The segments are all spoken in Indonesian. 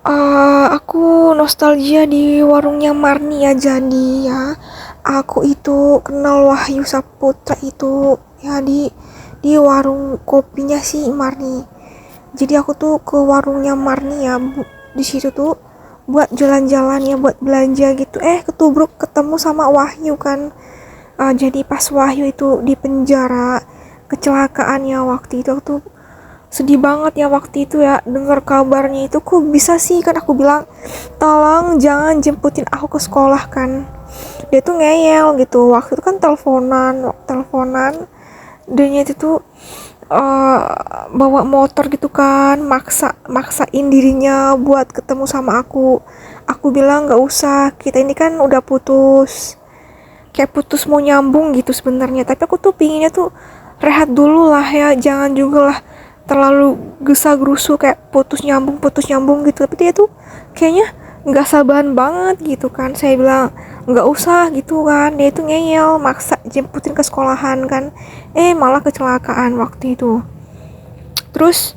Aku nostalgia di warungnya Marni ya, jadi ya aku itu kenal Wahyu Saputra itu ya di warung kopinya si Marni. Jadi aku tuh ke warungnya Marni ya, di situ tuh buat jalan-jalan ya, buat belanja gitu. Ketubruk ketemu sama Wahyu kan. Jadi pas Wahyu itu di penjara kecelakaan ya, waktu itu aku tuh sedih banget ya waktu itu ya dengar kabarnya. Itu kok bisa sih, kan aku bilang tolong jangan jemputin aku ke sekolah kan. Dia tuh ngeyel gitu, waktu itu kan teleponan dia itu tuh uh, bawa motor gitu kan, maksain dirinya buat ketemu sama aku bilang nggak usah, kita ini kan udah putus, kayak putus mau nyambung gitu sebenarnya, tapi aku tuh pinginnya tuh rehat dulu lah ya, jangan juga lah terlalu gesa gerusu kayak putus nyambung gitu. Tapi dia tuh kayaknya nggak sabaran banget gitu kan. Saya bilang nggak usah gitu kan, dia itu ngeyel maksa jemputin ke sekolahan kan, malah kecelakaan waktu itu. Terus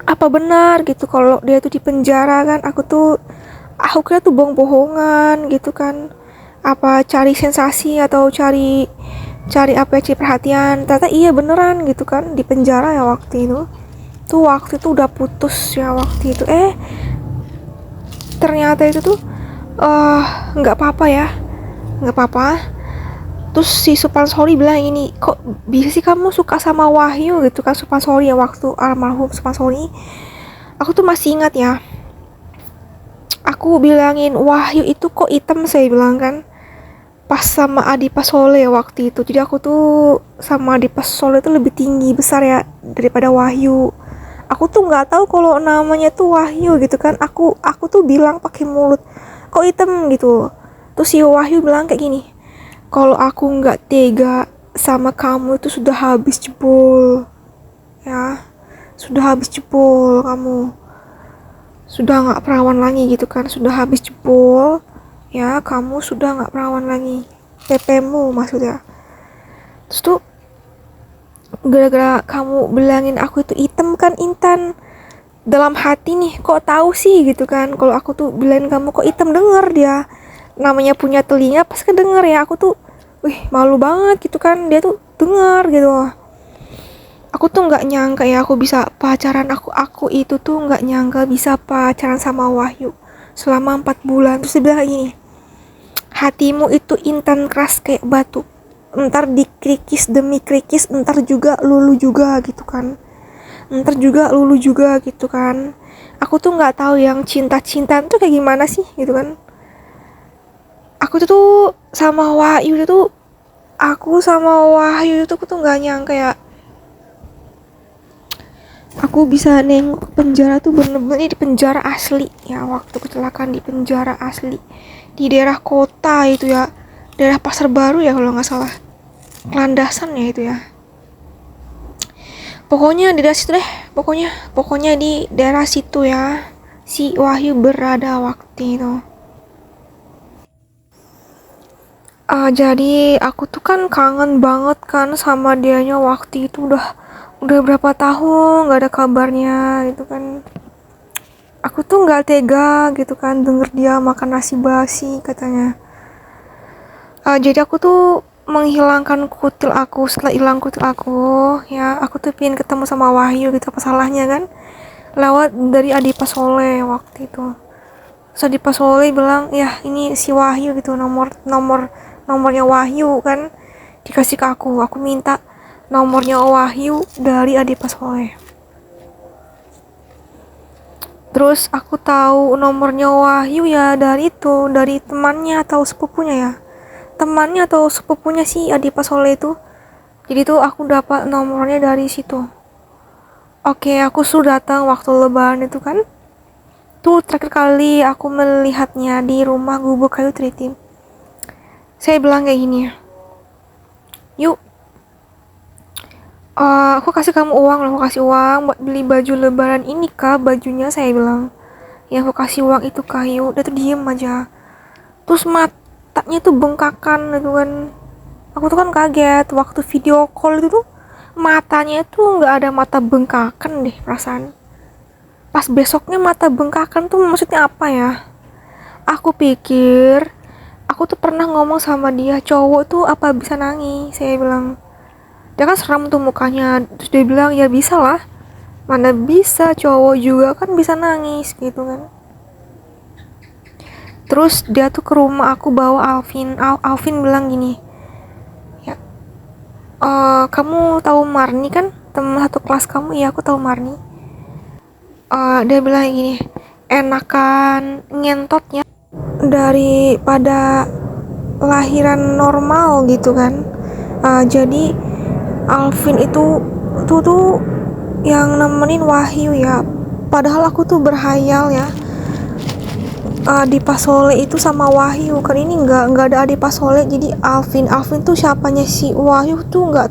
apa benar gitu kalau dia tuh di penjara kan? Aku kira tuh bohong-bohongan gitu kan, apa cari sensasi atau cari cari apa ya, cari perhatian. Ternyata iya beneran gitu kan, di penjara ya waktu itu. Waktu itu udah putus ya waktu itu, ternyata itu tuh nggak apa-apa ya, nggak apa-apa. Terus si Supansori bilang ini, kok bisa sih kamu suka sama Wahyu gitu kan. Supansori ya, waktu almarhum Supansori, aku tuh masih ingat ya, aku bilangin Wahyu itu kok item, saya bilang kan, pas sama Adi Pasole waktu itu. Jadi aku tuh sama Adi Pasole itu lebih tinggi besar ya daripada Wahyu. Aku tuh nggak tahu kalau namanya tuh Wahyu gitu kan. Aku tuh bilang pakai mulut, kok item gitu. Terus si Wahyu bilang kayak gini, kalau aku nggak tega sama kamu itu sudah habis jebol ya, sudah habis jebol kamu, sudah nggak perawan lagi gitu kan, sudah habis jebol ya, kamu sudah nggak perawan lagi, PP-mu maksudnya. Terus tuh gara-gara kamu bilangin aku itu item kan, Intan, dalam hati nih kok tahu sih gitu kan kalau aku tuh bilangin kamu kok item. Denger dia, namanya punya telinga pas kedenger ya. Aku tuh malu banget gitu kan, dia tuh denger gitu. Aku tuh nggak nyangka ya aku bisa pacaran, aku itu tuh nggak nyangka bisa pacaran sama Wahyu selama 4 bulan. Terus dia bilang gini, hatimu itu Intan keras kayak batu, ntar dikrikis demi krikis, ntar juga lulu juga gitu kan, ntar juga lulu juga gitu kan. Aku tuh nggak tahu yang cinta-cintaan tuh kayak gimana sih gitu kan. Aku tuh nggak nyangka ya aku bisa nengok ke penjara tuh, bener-bener di penjara asli ya, waktu kecelakaan di penjara asli di daerah kota itu ya, daerah Pasar Baru ya kalau nggak salah, landasan ya itu ya. Pokoknya di daerah situ deh, pokoknya di daerah situ ya si Wahyu berada waktu itu. Jadi aku tuh kan kangen banget kan sama dianya waktu itu, udah berapa tahun nggak ada kabarnya gitu kan. Aku tuh nggak tega gitu kan denger dia makan nasi basi katanya. Jadi aku tuh menghilangkan kutil aku. Setelah hilang kutil aku ya, aku tuh pengen ketemu sama Wahyu gitu. Apa salahnya kan, lewat dari Adi Pasole waktu itu. Terus Adi Pasole bilang ya ini si Wahyu gitu, nomornya Wahyu kan dikasih ke aku minta nomornya Wahyu dari Adi Pasole. Terus aku tahu nomornya Wahyu ya dari temannya atau sepupunya ya. Temannya atau sepupunya si Adi Pasole itu. Jadi tuh aku dapat nomornya dari situ. Oke, aku sudah datang waktu lebaran itu kan. Tuh terakhir kali aku melihatnya di rumah Gubuk Kayu Tritim. Saya bilang kayak gini ya, yuk, aku kasih kamu uang loh, aku kasih uang buat beli baju lebaran ini kah bajunya, saya bilang. Ya aku kasih uang itu Kayu, dia tuh diem aja. Terus matanya tuh bengkakan gitu kan. Aku tuh kan kaget waktu video call itu tuh matanya tuh nggak ada mata bengkakan deh perasaan. pas besoknya mata bengkakan tuh maksudnya apa ya? Aku pikir aku tuh pernah ngomong sama dia, cowok tuh apa bisa nangis? Saya bilang, dia kan seram tuh mukanya. Terus dia bilang, ya bisa lah, mana bisa, cowok juga kan bisa nangis gitu kan. Terus dia tuh ke rumah aku bawa Alvin. Alvin bilang gini, ya, kamu tahu Marni kan, teman satu kelas kamu? Iya, aku tahu Marni. Dia bilang gini, enakan ngentotnya daripada lahiran normal gitu kan. Jadi Alvin itu tuh yang nemenin Wahyu ya. Padahal aku tuh berhayal ya, di Pasole itu sama Wahyu. Kan ini nggak ada di Pasole, jadi Alvin tuh siapanya si Wahyu tuh nggak